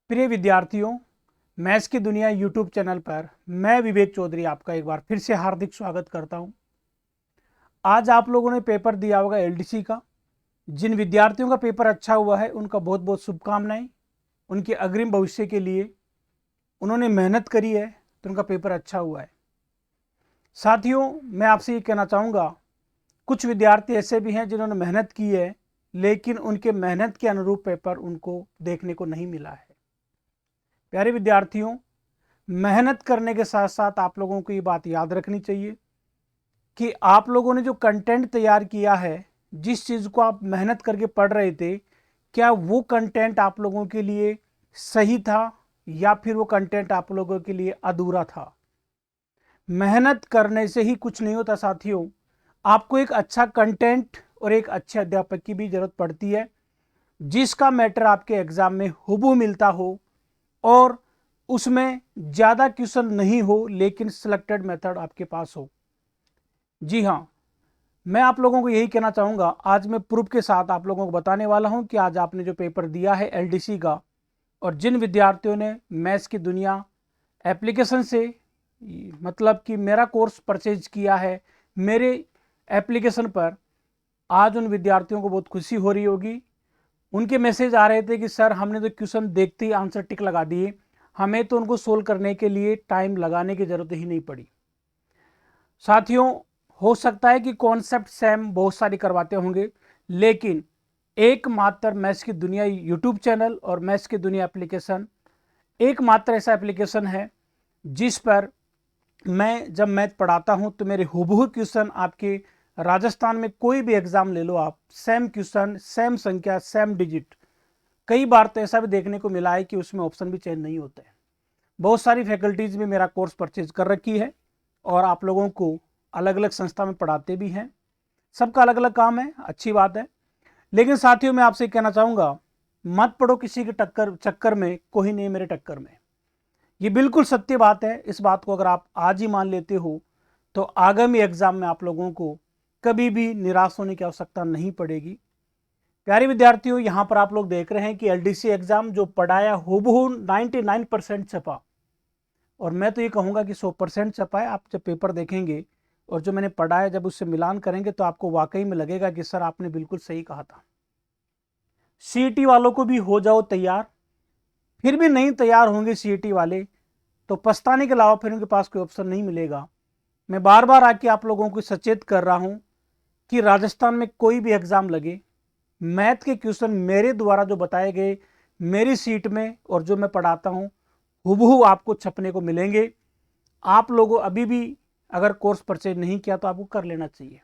प्रिय विद्यार्थियों, मैथ्स की दुनिया यूट्यूब चैनल पर मैं विवेक चौधरी आपका एक बार फिर से हार्दिक स्वागत करता हूं। आज आप लोगों ने पेपर दिया होगा एलडीसी का। जिन विद्यार्थियों का पेपर अच्छा हुआ है उनका बहुत बहुत शुभकामनाएं। उनके अग्रिम भविष्य के लिए उन्होंने मेहनत करी है तो उनका पेपर अच्छा हुआ है। साथियों, मैं आपसे ये कहना चाहूँगा, कुछ विद्यार्थी ऐसे भी हैं जिन्होंने मेहनत की है लेकिन उनके मेहनत के अनुरूप पेपर उनको देखने को नहीं मिला है। प्यारे विद्यार्थियों, मेहनत करने के साथ साथ आप लोगों को ये बात याद रखनी चाहिए कि आप लोगों ने जो कंटेंट तैयार किया है, जिस चीज़ को आप मेहनत करके पढ़ रहे थे, क्या वो कंटेंट आप लोगों के लिए सही था या फिर वो कंटेंट आप लोगों के लिए अधूरा था। मेहनत करने से ही कुछ नहीं होता साथियों। आपको एक अच्छा कंटेंट और एक अच्छे अध्यापक की भी जरूरत पड़ती है जिसका मैटर आपके एग्जाम में हुबहू मिलता हो और उसमें ज़्यादा क्वेश्चन नहीं हो लेकिन सिलेक्टेड मेथड आपके पास हो। जी हाँ, मैं आप लोगों को यही कहना चाहूँगा। आज मैं प्रूफ के साथ आप लोगों को बताने वाला हूँ कि आज आपने जो पेपर दिया है एलडीसी का, और जिन विद्यार्थियों ने मैथ्स की दुनिया एप्लीकेशन से मतलब कि मेरा कोर्स परचेज किया है मेरे एप्लीकेशन पर, आज उन विद्यार्थियों को बहुत खुशी हो रही होगी। उनके मैसेज आ रहे थे कि सर, हमने तो क्वेश्चन देखते ही आंसर टिक लगा दिए, हमें तो उनको सोल्व करने के लिए टाइम लगाने की ज़रूरत ही नहीं पड़ी। साथियों, हो सकता है कि कॉन्सेप्ट सेम बहुत सारी करवाते होंगे, लेकिन एकमात्र मैथ्स की दुनिया यूट्यूब चैनल और मैथ्स की दुनिया एप्लीकेशन एकमात्र ऐसा एप्लीकेशन है जिस पर मैं जब मैथ पढ़ाता हूं तो मेरे हुबहू क्वेश्चन आपके राजस्थान में कोई भी एग्जाम ले लो आप, सेम क्वेश्चन, सेम संख्या, सेम डिजिट। कई बार तो ऐसा भी देखने को मिला है कि उसमें ऑप्शन भी चेंज नहीं होते हैं। बहुत सारी फैकल्टीज भी मेरा कोर्स परचेज कर रखी है और आप लोगों को अलग अलग संस्था में पढ़ाते भी हैं। सबका अलग अलग काम है, अच्छी बात है। लेकिन साथियों, मैं आपसे कहना चाहूँगा, मत पढ़ो किसी के चक्कर में, कोई नहीं मेरे टक्कर में। ये बिल्कुल सत्य बात है। इस बात को अगर आप आज ही मान लेते हो तो आगामी एग्जाम में आप लोगों को कभी भी निराश होने की आवश्यकता नहीं पड़ेगी। प्यारे विद्यार्थियों, यहाँ पर आप लोग देख रहे हैं कि एलडीसी एग्जाम जो पढ़ाया हुबहू 99% छपा, और मैं तो ये कहूँगा कि 100% छपा है। आप जब पेपर देखेंगे और जो मैंने पढ़ाया जब उससे मिलान करेंगे तो आपको वाकई में लगेगा कि सर, आपने बिल्कुल सही कहा था। सीईटी वालों को भी हो जाओ तैयार, फिर भी नहीं तैयार होंगे सीईटी वाले तो पछताने के अलावा फिर उनके पास कोई ऑप्शन नहीं मिलेगा। मैं बार बार आके आप लोगों को सचेत कर रहा हूं कि राजस्थान में कोई भी एग्जाम लगे, मैथ के क्वेश्चन मेरे द्वारा जो बताए गए मेरी सीट में और जो मैं पढ़ाता हूं हुबहू आपको छपने को मिलेंगे। आप लोगों अभी भी अगर कोर्स परचेज नहीं किया तो आपको कर लेना चाहिए।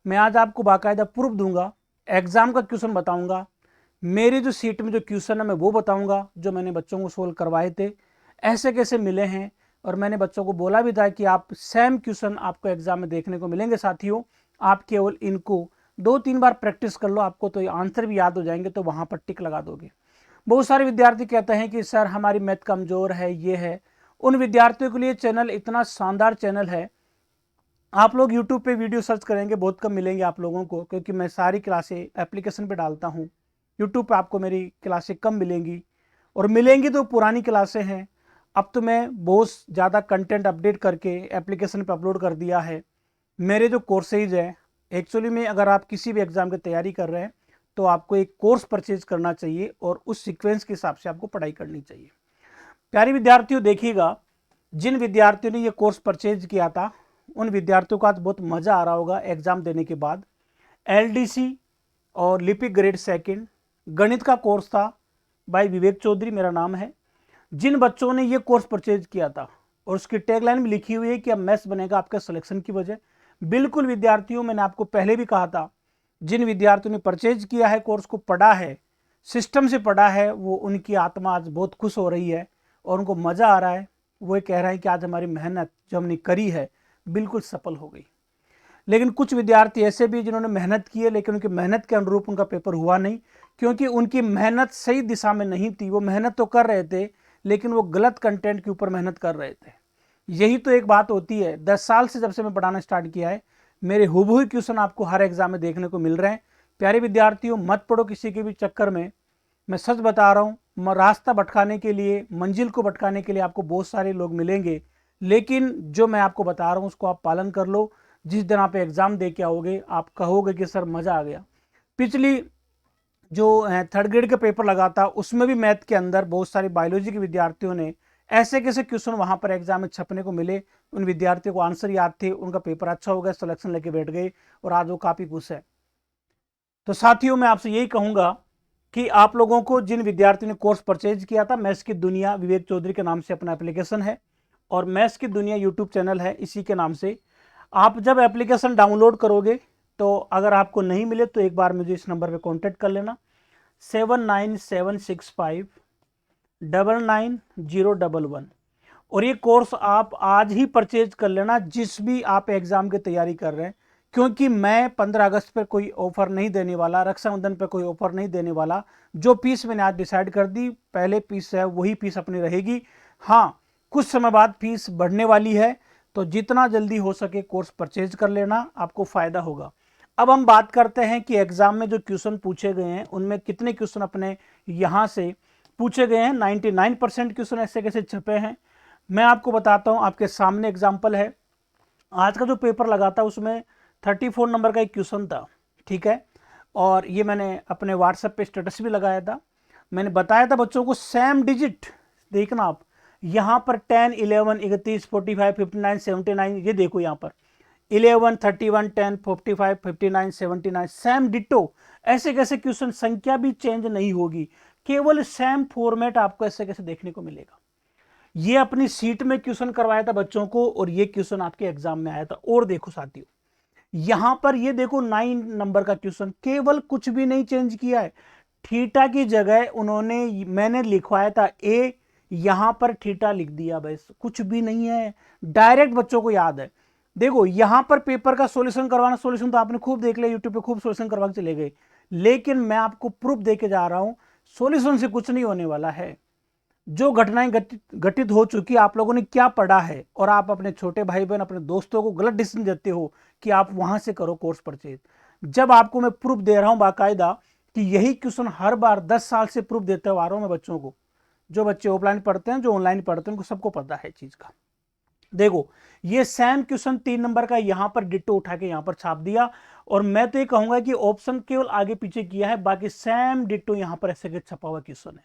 मैं आज आपको बाकायदा प्रूफ दूंगा, एग्जाम का क्वेश्चन बताऊंगा, मेरी जो सीट में जो क्वेश्चन है मैं वो बताऊंगा जो मैंने बच्चों को सोल्व करवाए थे, ऐसे कैसे मिले हैं। और मैंने बच्चों को बोला भी था कि आप सेम क्वेश्चन आपको एग्जाम में देखने को मिलेंगे साथियों, आप केवल इनको 2-3 बार प्रैक्टिस कर लो, आपको तो आंसर भी याद हो जाएंगे, तो वहां पर टिक लगा दोगे। बहुत सारे विद्यार्थी कहते हैं कि सर, हमारी मैथ कमजोर है, ये है। उन विद्यार्थियों के लिए चैनल इतना शानदार चैनल है। आप लोग यूट्यूब पे वीडियो सर्च करेंगे, बहुत कम मिलेंगे आप लोगों को, क्योंकि मैं सारी क्लासें एप्लीकेशन पे डालता हूँ। यूट्यूब पे आपको मेरी क्लासें कम मिलेंगी, और मिलेंगी तो पुरानी क्लासें हैं। अब तो मैं बहुत ज़्यादा कंटेंट अपडेट करके एप्लीकेशन पे अपलोड कर दिया है। मेरे जो कोर्सेज है, एक्चुअली में अगर आप किसी भी एग्ज़ाम की तैयारी कर रहे हैं तो आपको एक कोर्स परचेज करना चाहिए और उस सीक्वेंस के हिसाब से आपको पढ़ाई करनी चाहिए। प्यारे विद्यार्थियों, देखिएगा, जिन विद्यार्थियों ने ये कोर्स परचेज किया था उन विद्यार्थियों को आज बहुत मज़ा आ रहा होगा एग्ज़ाम देने के बाद। एलडीसी और लिपिक ग्रेड सेकंड गणित का कोर्स था। भाई विवेक चौधरी मेरा नाम है। जिन बच्चों ने ये कोर्स परचेज किया था और उसकी टैगलाइन भी लिखी हुई है कि अब मैथ्स बनेगा आपका सिलेक्शन की वजह। बिल्कुल विद्यार्थियों, मैंने आपको पहले भी कहा था, जिन विद्यार्थियों ने परचेज किया है, कोर्स को पढ़ा है, सिस्टम से पढ़ा है, वो उनकी आत्मा आज बहुत खुश हो रही है और उनको मज़ा आ रहा है। वो कह रहे हैं कि आज हमारी मेहनत जो हमने करी है बिल्कुल सफल हो गई। लेकिन कुछ विद्यार्थी ऐसे भी जिन्होंने मेहनत की है लेकिन उनकी मेहनत के अनुरूप उनका पेपर हुआ नहीं, क्योंकि उनकी मेहनत सही दिशा में नहीं थी। वो मेहनत तो कर रहे थे लेकिन वो गलत कंटेंट के ऊपर मेहनत कर रहे थे। यही तो एक बात होती है। 10 साल से जब से मैं पढ़ाना स्टार्ट किया है, मेरे हुबहू क्वेश्चन आपको हर एग्जाम में देखने को मिल रहे हैं। प्यारे विद्यार्थियों, मत पढ़ो किसी के भी चक्कर में। मैं सच बता रहा हूँ, रास्ता भटकाने के लिए, मंजिल को भटकाने के लिए आपको बहुत सारे लोग मिलेंगे, लेकिन जो मैं आपको बता रहा हूँ उसको आप पालन कर लो। जिस दिन आप एग्ज़ाम दे के आओगे आप कहोगे कि सर मज़ा आ गया। पिछली जो थर्ड ग्रेड का पेपर लगा था उसमें भी मैथ के अंदर बहुत सारे बायोलॉजी के विद्यार्थियों ने ऐसे कैसे क्वेश्चन वहां पर एग्जाम में छपने को मिले, उन विद्यार्थियों को आंसर याद थे, उनका पेपर अच्छा हो गया, सिलेक्शन लेके बैठ गए और आज वो काफी खुश है। तो साथियों मैं आपसे यही कहूंगा कि आप लोगों को, जिन विद्यार्थियों ने कोर्स परचेज किया था, मैथ्स की दुनिया विवेक चौधरी के नाम से अपना एप्लीकेशन है और मैथ्स की दुनिया यूट्यूब चैनल है इसी के नाम से। आप जब एप्लीकेशन डाउनलोड करोगे तो अगर आपको नहीं मिले तो एक बार मुझे इस नंबर पर कॉन्टेक्ट कर लेना, 7976599011। और ये कोर्स आप आज ही परचेज कर लेना जिस भी आप एग्जाम की तैयारी कर रहे हैं, क्योंकि मैं 15 अगस्त पर कोई ऑफर नहीं देने वाला, रक्षाबंधन पर कोई ऑफर नहीं देने वाला। जो फीस मैंने आज डिसाइड कर दी, पहले फीस है वही फीस अपनी रहेगी। हाँ, कुछ समय बाद फीस बढ़ने वाली है, तो जितना जल्दी हो सके कोर्स परचेज कर लेना, आपको फायदा होगा। अब हम बात करते हैं कि एग्जाम में जो क्वेश्चन पूछे गए हैं उनमें कितने क्वेश्चन अपने यहां से पूछे गए हैं। 99% क्वेश्चन ऐसे कैसे छपे हैं मैं आपको बताता हूं। आपके सामने एग्जाम्पल है, आज का जो पेपर लगा था उसमें 34 नंबर का एक क्वेश्चन था, ठीक है। और ये मैंने अपने व्हाट्सएप पे स्टेटस भी लगाया था। मैंने बताया था बच्चों को सेम डिजिट देखना आप, यहां पर 10, 11, 31, 45, 59, 79, ये देखो यहां पर 11, 31, 10, 45, 59, 79 सेम डिटो। ऐसे कैसे क्वेश्चन, संख्या भी चेंज नहीं होगी, केवल सेम फॉर्मेट आपको ऐसे कैसे देखने को मिलेगा। ये अपनी सीट में क्वेश्चन करवाया था बच्चों को और ये क्वेश्चन आपके एग्जाम में आया था। और देखो साथियों, यहां पर ये देखो 9 नंबर का क्वेश्चन, केवल कुछ भी नहीं चेंज किया है। थीटा की जगह उन्होंने, मैंने लिखवाया था ए, यहां पर थीटा लिख दिया, बस कुछ भी नहीं है, डायरेक्ट बच्चों को याद है। देखो यहां पर पेपर का सॉल्यूशन करवाना, सॉल्यूशन तो आपने खूब देख लिया यूट्यूब पे, खूब सॉल्यूशन करवा के चले गए, लेकिन मैं आपको प्रूफ देके जा रहा हूं, सॉल्यूशन से कुछ नहीं होने वाला है। जो घटनाएं घटित हो चुकी, आप लोगों ने क्या पढ़ा है, और आप अपने छोटे भाई बहन, अपने दोस्तों को गलत डिसीजन देते हो कि आप वहां से करो कोर्स परचेज, जब आपको मैं प्रूफ दे रहा हूं बाकायदा कि यही क्वेश्चन हर बार 10 साल से प्रूफ देते हुए आ रहा हूं मैं बच्चों को। जो बच्चे ऑफलाइन पढ़ते हैं, जो ऑनलाइन पढ़ते हैं, उनको सबको पता है चीज का। देखो ये सेम क्वेश्चन 3 नंबर का यहां पर डिट्टो उठा के यहां पर छाप दिया, और मैं तो ये कहूंगा कि ऑप्शन केवल आगे पीछे किया है, बाकी सेम डिट्टो यहां पर ऐसे छपा हुआ क्वेश्चन है।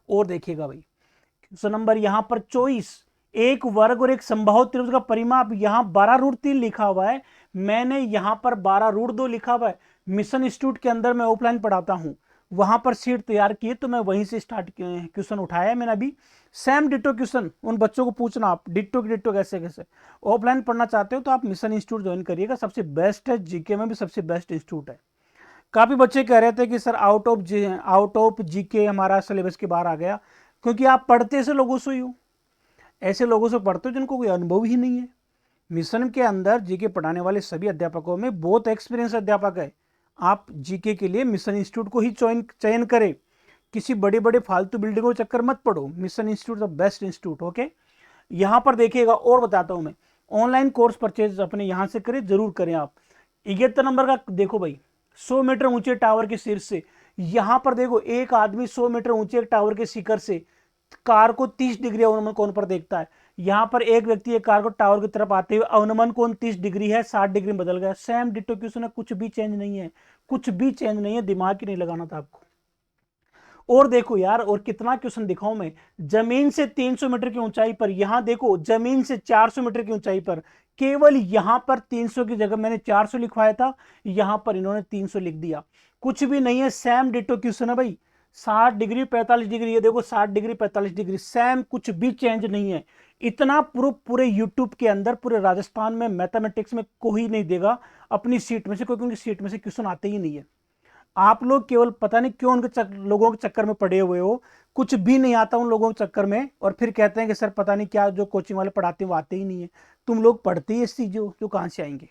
और देखिएगा भाई, क्वेश्चन नंबर यहां पर 24, एक वर्ग और एक संभावित त्रिभुज का परिमाप, यहां 12√3 लिखा हुआ है, मैंने यहां पर 12√2 लिखा हुआ है। मिशन इंस्टीट्यूट के अंदर मैं ऑफलाइन पढ़ाता हूं, वहां पर सीट तैयार की तो मैं वहीं से स्टार्ट क्वेश्चन उठाया मैंने अभी। सेम डिट्टो क्वेश्चन उन बच्चों को पूछना, आप डिट्टो की डिट्टो कैसे कैसे। ऑफलाइन पढ़ना चाहते हो तो आप मिशन इंस्टीट्यूट ज्वाइन करिएगा, सबसे बेस्ट है, जीके में भी सबसे बेस्ट इंस्टीट्यूट है। काफी बच्चे कह रहे थे कि सर आउट ऑफ जीके हमारा सिलेबस के बाहर आ गया, क्योंकि आप पढ़ते ऐसे लोगों से ही हो, ऐसे लोगों से पढ़ते हो जिनको कोई अनुभव ही नहीं है। मिशन के अंदर जीके पढ़ाने वाले सभी अध्यापकों में बहुत एक्सपीरियंस अध्यापक है। आप जीके के लिए मिशन इंस्टीट्यूट को ही चयन करें, किसी बड़े बड़े फालतू बिल्डिंगों के चक्कर मत पड़ो, mission institute the best institute. Okay, यहां पर देखिएगा और बताता हूं मैं, ऑनलाइन कोर्स परचेज अपने यहां से करें, जरूर करें आप। 71 नंबर का देखो भाई, 100 मीटर ऊंचे टावर के शीर्ष से, यहां पर देखो एक आदमी 100 मीटर ऊंचे टावर के शिखर से कार को 30 डिग्री अवनमन कोण पर देखता है। यहां पर एक व्यक्ति एक कार को टावर की तरफ आते हुए अवनमन कोण 30 डिग्री है, 60 डिग्री बदल गया। सेम डिट्टो क्वेश्चन है, कुछ भी चेंज नहीं है, कुछ भी चेंज नहीं है, दिमाग ही नहीं लगाना था आपको। और देखो यार, और कितना क्वेश्चन दिखाऊं मैं, जमीन से 300 मीटर की ऊंचाई पर, यहां देखो जमीन से 400 मीटर की ऊंचाई पर, केवल यहां पर 300 की जगह मैंने 400 लिखवाया था, यहां पर इन्होंने 300 लिख दिया। कुछ भी नहीं है, सेम डिट्टो क्वेश्चन है भाई। 60 डिग्री 45 डिग्री, ये देखो 60 डिग्री 45 डिग्री, सेम, कुछ भी चेंज नहीं है। इतना प्रूफ पूरे यूट्यूब के अंदर, पूरे राजस्थान में, मैथमेटिक्स में कोई नहीं देगा अपनी सीट में से, क्योंकि उनकी सीट में से क्वेश्चन आते ही नहीं है। आप लोग केवल पता नहीं क्यों उनके लोगों के चक्कर में पड़े हुए हो, कुछ भी नहीं आता उन लोगों के चक्कर में, और फिर कहते हैं कि सर पता नहीं क्या जो कोचिंग वाले पढ़ाते हैं वो आते ही नहीं है। तुम लोग पढ़ते ही ऐसी चीजों जो कहां से आएंगे।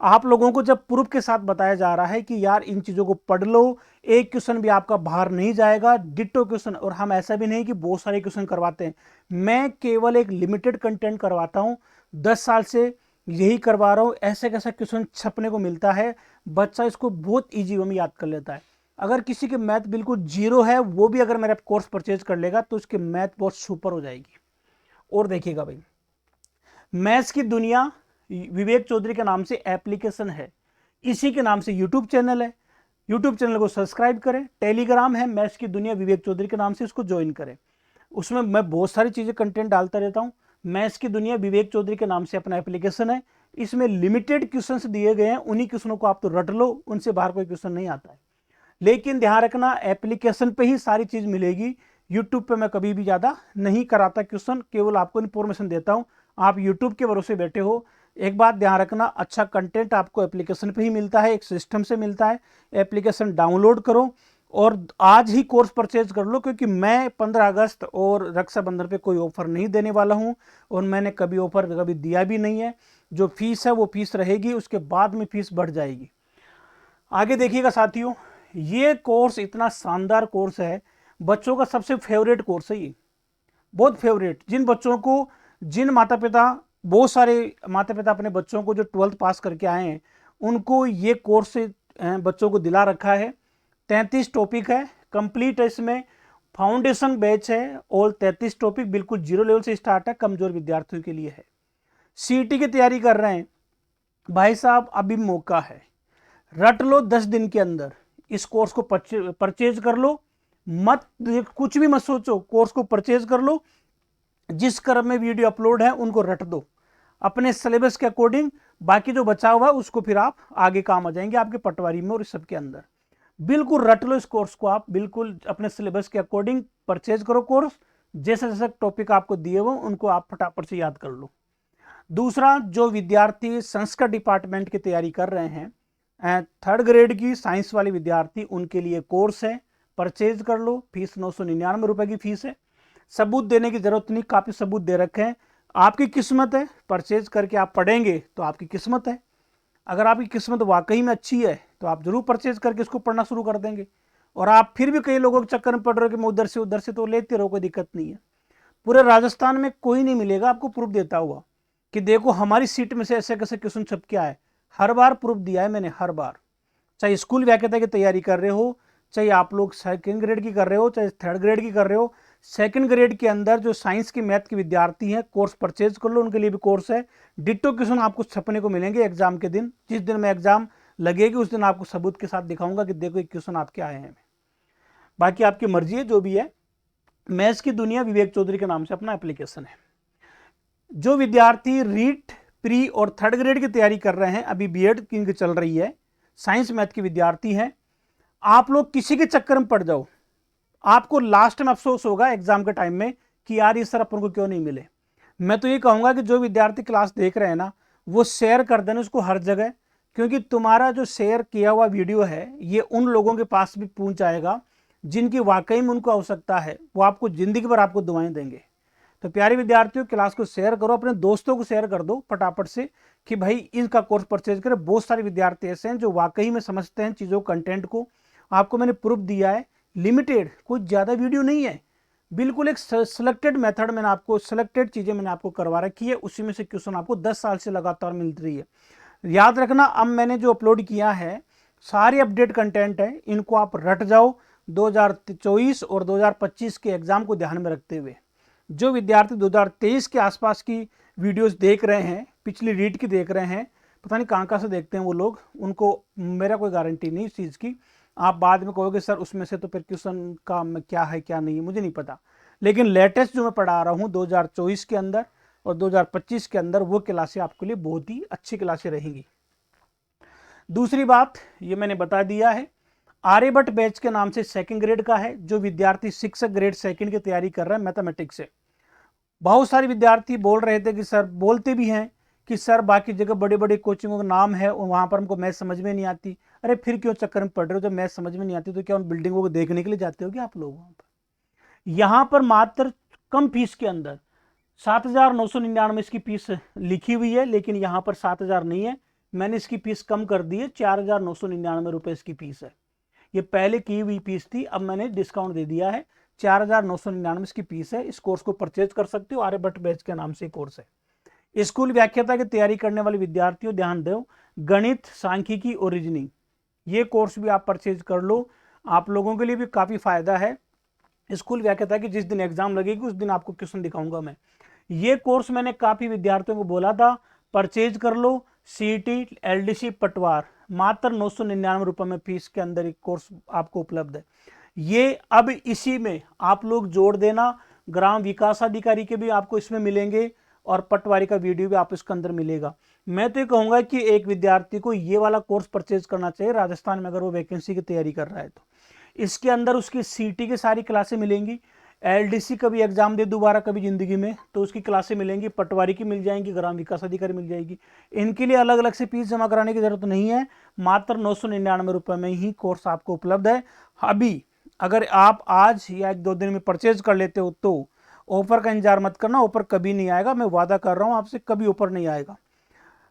आप लोगों को जब प्रूफ के साथ बताया जा रहा है कि यार इन चीजों को पढ़ लो, एक क्वेश्चन भी आपका बाहर नहीं जाएगा, डिट्टो क्वेश्चन। और हम ऐसा भी नहीं कि बहुत सारे क्वेश्चन करवाते हैं, मैं केवल एक लिमिटेड कंटेंट करवाता हूं, 10 साल से यही करवा रहा हूं। ऐसे कैसा क्वेश्चन छपने को मिलता है, बच्चा इसको बहुत इजी वे में याद कर लेता है। अगर किसी के मैथ बिल्कुल जीरो है, वो भी अगर मेरा कोर्स परचेज कर लेगा तो उसकी मैथ बहुत सुपर हो जाएगी। और देखिएगा भाई, मैथ्स की दुनिया विवेक चौधरी के नाम से एप्लीकेशन है, इसी के नाम से यूट्यूब चैनल है। यूट्यूब चैनल को सब्सक्राइब करें। टेलीग्राम है मैथ्स की दुनिया विवेक चौधरी के नाम से, इसको ज्वाइन करें। उसमें मैं बहुत सारी चीज़ें कंटेंट डालता रहता हूँ। मैथ्स की दुनिया विवेक चौधरी के नाम से अपना एप्लीकेशन है। इसमें लिमिटेड क्वेश्चंस दिए गए हैं, उन्हीं क्वेश्चनों को आप तो रट लो, उनसे बाहर कोई क्वेश्चन नहीं आता है। लेकिन ध्यान रखना, एप्लीकेशन पे ही सारी चीज़ मिलेगी। यूट्यूब पे मैं कभी भी ज़्यादा नहीं कराता क्वेश्चन, केवल आपको इन्फॉर्मेशन देता हूँ। आप यूट्यूब के भरोसे बैठे हो। एक बात ध्यान रखना, अच्छा कंटेंट आपको एप्लीकेशन पे ही मिलता है, एक सिस्टम से मिलता है। एप्लीकेशन डाउनलोड करो और आज ही कोर्स परचेज कर लो, क्योंकि मैं 15 अगस्त और रक्षाबंधन पे कोई ऑफर नहीं देने वाला हूं, और मैंने कभी ऑफर कभी दिया भी नहीं है। जो फीस है वो फीस रहेगी, उसके बाद में फीस बढ़ जाएगी। आगे देखिएगा साथियों, ये कोर्स इतना शानदार कोर्स है, बच्चों का सबसे फेवरेट कोर्स है ये, बहुत फेवरेट। जिन बच्चों को, जिन माता पिता, बहुत सारे माता पिता अपने बच्चों को जो 12th पास करके आए हैं, उनको ये कोर्स बच्चों को दिला रखा है। 33 टॉपिक है, कंप्लीट है। इसमें फाउंडेशन बैच है और 33 टॉपिक बिल्कुल जीरो लेवल से स्टार्ट है, कमजोर विद्यार्थियों के लिए है। सीटी की तैयारी कर रहे हैं भाई साहब, अभी मौका है, रट लो 10 दिन के अंदर इस कोर्स को परचेज कर लो। मत कुछ भी मत सोचो, कोर्स को परचेज कर लो। जिस क्रम में वीडियो अपलोड है उनको रट दो अपने सिलेबस के अकॉर्डिंग। बाकी जो बचा हुआ है उसको फिर आप आगे काम आ जाएंगे आपके पटवारी में और इस सब के अंदर। बिल्कुल रट लो इस कोर्स को, आप बिल्कुल अपने सिलेबस के अकॉर्डिंग परचेज करो कोर्स। जैसे जैसे टॉपिक आपको दिए हुए उनको आप फटाफट से याद कर लो। दूसरा, जो विद्यार्थी संस्कृत डिपार्टमेंट की तैयारी कर रहे हैं, 3rd ग्रेड की साइंस वाले विद्यार्थी, उनके लिए कोर्स है, परचेज कर लो। फीस 999 रुपए की फीस है। सबूत देने की जरूरत नहीं, काफी सबूत दे रखे हैं। आपकी किस्मत है, परचेज करके आप पढ़ेंगे तो आपकी किस्मत है। अगर आपकी किस्मत वाकई में अच्छी है तो आप जरूर परचेज करके इसको पढ़ना शुरू कर देंगे। और आप फिर भी कई लोगों के चक्कर में पढ़ रहे हो कि मैं उधर से, तो लेते रहो, कोई दिक्कत नहीं है। पूरे राजस्थान में कोई नहीं मिलेगा आपको प्रूफ देता हुआ कि देखो हमारी सीट में से ऐसे कैसे क्वेश्चन छप के आए। हर बार प्रूफ दिया है मैंने, हर बार। चाहे स्कूल व्याख्याता की तैयारी कर रहे हो, चाहे आप लोग 2nd ग्रेड की कर रहे हो, चाहे 3rd ग्रेड की कर रहे हो, 2nd ग्रेड के अंदर जो साइंस की मैथ के विद्यार्थी हैं, कोर्स परचेज कर लो, उनके लिए भी कोर्स है। डिट्टो क्वेश्चन आपको छपने को मिलेंगे एग्जाम के दिन। जिस दिन में एग्जाम लगेगी उस दिन आपको सबूत के साथ दिखाऊंगा कि देखो ये क्वेश्चन आपके आए हैं। बाकी आपकी मर्जी है, जो भी है। मैथ्स की दुनिया विवेक चौधरी के नाम से अपना एप्लीकेशन है। जो विद्यार्थी रीट, प्री और 3rd ग्रेड की तैयारी कर रहे हैं, अभी बीएड की चल रही है, साइंस मैथ के विद्यार्थी हैं, आप लोग किसी के चक्कर में पड़ जाओ, आपको लास्ट में अफसोस होगा एग्जाम के टाइम में कि यार इस सर अपन को क्यों नहीं मिले। मैं तो ये कहूंगा कि जो विद्यार्थी क्लास देख रहे हैं ना, वो शेयर कर देना उसको हर जगह, क्योंकि तुम्हारा जो शेयर किया हुआ वीडियो है ये उन लोगों के पास भी पहुंच जाएगा जिनकी वाकई में उनको आवश्यकता है। वो आपको जिंदगी भर आपको दुआएं देंगे। तो प्यारे विद्यार्थियों, क्लास को शेयर करो, अपने दोस्तों को शेयर कर दो फटाफट से कि भाई इनका कोर्स परचेज करें। बहुत सारे विद्यार्थी ऐसे हैं जो वाकई में समझते हैं चीज़ों कंटेंट को। आपको मैंने प्रूफ दिया है, लिमिटेड, कोई ज़्यादा वीडियो नहीं है, बिल्कुल एक सिलेक्टेड मेथड मैंने आपको, सिलेक्टेड चीज़ें मैंने आपको करवा रखी है, उसी में से क्वेश्चन आपको 10 साल से लगातार मिल रही है। याद रखना, अब मैंने जो अपलोड किया है सारे अपडेट कंटेंट है, इनको आप रट जाओ 2024 और 2025 के एग्जाम को ध्यान में रखते हुए। जो विद्यार्थी 2023 के आसपास की वीडियोस देख रहे हैं, पिछली रीट की देख रहे हैं, पता नहीं कहाँ से देखते हैं वो लोग, उनको मेरा कोई गारंटी नहीं इस चीज़ की। आप बाद में कहोगे सर उसमें से तो फिर क्वेश्चन का क्या है क्या नहीं है, मुझे नहीं पता। लेकिन लेटेस्ट जो मैं पढ़ा रहा हूँ 2024 के अंदर और 2025 के अंदर, वो क्लासें आपके लिए बहुत ही अच्छी क्लासें रहेंगी। दूसरी बात ये मैंने बता दिया है, आर्यभट्ट बैच के नाम से 2nd ग्रेड का है। जो विद्यार्थी शिक्षक ग्रेड 2nd की तैयारी कर रहे हैं मैथमेटिक्स से, बहुत सारे विद्यार्थी बोल रहे थे कि सर, बोलते भी हैं कि सर बाकी जगह बड़े बड़े कोचिंगों का नाम है और वहाँ पर हमको मैथ समझ में नहीं आती। अरे फिर क्यों चक्कर में पड़ रहे हो? जब मैथ समझ में नहीं आती तो क्या उन बिल्डिंगों को देखने के लिए जाते हो क्या आप लोग? वहाँ पर, यहाँ पर मात्र कम फीस के अंदर 7,999 इसकी फीस लिखी हुई है, लेकिन यहाँ पर 7,000 नहीं है, मैंने इसकी फीस कम कर दी है, 4,999 रुपये इसकी फीस है। ये पहले की हुई फीस थी, अब मैंने डिस्काउंट दे दिया है, 4,999 इसकी फीस है। इस कोर्स को परचेज कर सकते हो, आर्यभट्ट बैच के नाम से कोर्स है। स्कूल व्याख्याता की तैयारी करने वाले विद्यार्थियों ध्यान दो, गणित, सांख्यिकी और रीजनिंग, ये कोर्स भी आप परचेज कर लो। आप लोगों के लिए भी काफ़ी फ़ायदा है। स्कूल क्या कहता है कि जिस दिन एग्जाम लगेगी उस दिन आपको क्वेश्चन दिखाऊंगा मैं। ये कोर्स मैंने काफ़ी विद्यार्थियों को बोला था परचेज कर लो। सीईटी एलडीसी पटवार मात्र 999 रुपये में फीस के अंदर एक कोर्स आपको उपलब्ध है। ये अब इसी में आप लोग जोड़ देना, ग्राम विकास अधिकारी के भी आपको इसमें मिलेंगे और पटवारी का वीडियो भी आप इसके अंदर मिलेगा। मैं तो ये कहूँगा कि एक विद्यार्थी को ये वाला कोर्स परचेज करना चाहिए राजस्थान में, अगर वो वैकेंसी की तैयारी कर रहा है तो। इसके अंदर उसकी सीटी की सारी क्लासें मिलेंगी। एलडीसी का भी एग्जाम दे दोबारा कभी जिंदगी में तो उसकी क्लासें मिलेंगी, पटवारी की मिल जाएंगी, ग्राम विकास अधिकारी मिल जाएगी। इनके लिए अलग अलग से फीस जमा कराने की जरूरत नहीं है, मात्र 999 रुपये में ही कोर्स आपको उपलब्ध है। अभी अगर आप आज या 1-2 दिन में परचेज कर लेते हो तो ऑफर का इंतजार मत करना, ऑफर कभी नहीं आएगा, मैं वादा कर रहा हूँ आपसे, कभी ऑफर नहीं आएगा।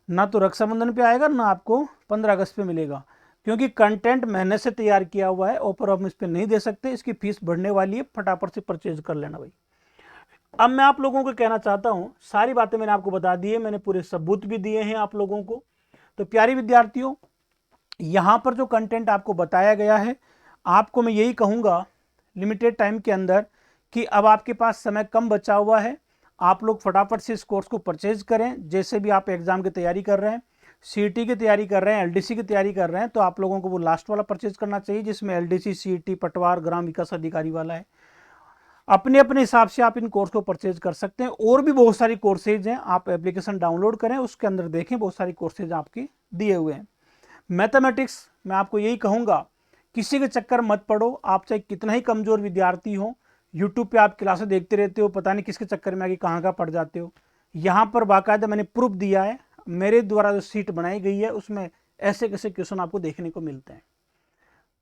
ना तो रक्षाबंधन पे आएगा, ना आपको 15 अगस्त पे मिलेगा, क्योंकि कंटेंट मेहनत से तैयार किया हुआ है। ऑफर हम इस पर नहीं दे सकते, इसकी फीस बढ़ने वाली है, फटाफट से परचेज कर लेना भाई। अब मैं आप लोगों को कहना चाहता हूं, सारी बातें मैंने आपको बता दी है, मैंने पूरे सबूत भी दिए हैं आप लोगों को। तो प्यारे विद्यार्थियों, यहां पर जो कंटेंट आपको बताया गया है, आपको मैं यही कहूंगा लिमिटेड टाइम के अंदर कि अब आपके पास समय कम बचा हुआ है, आप लोग फटाफट से इस कोर्स को परचेज करें। जैसे भी आप एग्जाम की तैयारी कर रहे हैं, सीईटी की तैयारी कर रहे हैं, एलडीसी की तैयारी कर रहे हैं, तो आप लोगों को वो लास्ट वाला परचेज करना चाहिए जिसमें एलडीसी, सीईटी, पटवार, ग्राम विकास अधिकारी वाला है। अपने अपने हिसाब से आप इन कोर्स को परचेज कर सकते हैं। और भी बहुत सारी कोर्सेज हैं, आप एप्लीकेशन डाउनलोड करें, उसके अंदर देखें, बहुत सारी कोर्सेज आपके दिए हुए हैं। मैथमेटिक्स मैं आपको यही कहूँगा, किसी के चक्कर मत पड़ो, आप चाहे कितना ही कमजोर विद्यार्थी हो। यूट्यूब पे आप क्लासेस देखते रहते हो, पता नहीं किसके चक्कर में आगे कहाँ पड़ जाते हो। यहाँ पर बाकायदा मैंने प्रूफ दिया है, मेरे द्वारा जो सीट बनाई गई है उसमें ऐसे कैसे क्वेश्चन आपको देखने को मिलते हैं।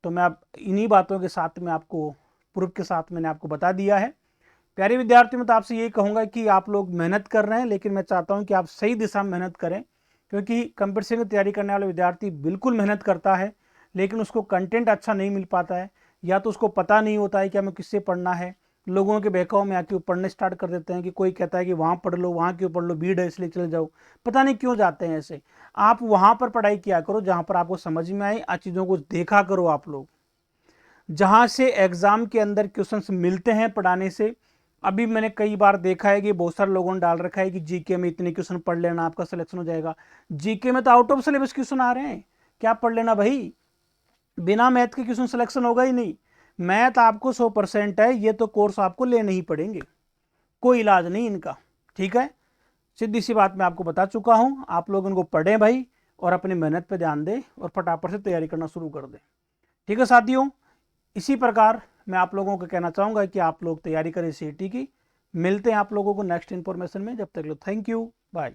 तो मैं अब इन्हीं बातों के साथ में आपको प्रूफ के साथ मैंने आपको बता दिया है। प्यारे विद्यार्थी, मैं तो आपसे यही कहूँगा कि आप लोग मेहनत कर रहे हैं, लेकिन मैं चाहता हूँ कि आप सही दिशा में मेहनत करें, क्योंकि कंपटीशन की तैयारी करने वाला विद्यार्थी बिल्कुल मेहनत करता है, लेकिन उसको कंटेंट अच्छा नहीं मिल पाता है, या तो उसको पता नहीं होता है कि हमें किससे पढ़ना है। लोगों के बहकाव में आके वो पढ़ने स्टार्ट कर देते हैं कि कोई कहता है कि वहाँ पढ़ लो, वहाँ क्यों पढ़ लो, भीड़ है इसलिए चले जाओ, पता नहीं क्यों जाते हैं ऐसे। आप वहाँ पर पढ़ाई किया करो जहाँ पर आपको समझ में आए, आज चीज़ों को देखा करो आप लोग, जहाँ से एग्जाम के अंदर क्वेश्चंस मिलते हैं पढ़ाने से। अभी मैंने कई बार देखा है कि बहुत सारे लोगों ने डाल रखा है कि जीके में इतने क्वेश्चन पढ़ लेना आपका सिलेक्शन हो जाएगा। जीके में तो आउट ऑफ सिलेबस क्वेश्चन आ रहे हैं, क्या पढ़ लेना भाई, बिना मैथ के क्वेश्चन सिलेक्शन होगा ही नहीं। मैथ आपको 100% है, ये तो कोर्स आपको लेने ही पड़ेंगे, कोई इलाज नहीं इनका। ठीक है, सीधी सी बात मैं आपको बता चुका हूं, आप लोग इनको पढ़ें भाई और अपनी मेहनत पे ध्यान दें और फटाफट से तैयारी करना शुरू कर दें। ठीक है साथियों, इसी प्रकार मैं आप लोगों को कहना चाहूँगा कि आप लोग तैयारी करें सीईटी की। मिलते हैं आप लोगों को नेक्स्ट इन्फॉर्मेशन में, जब तक लो थैंक यू, बाय।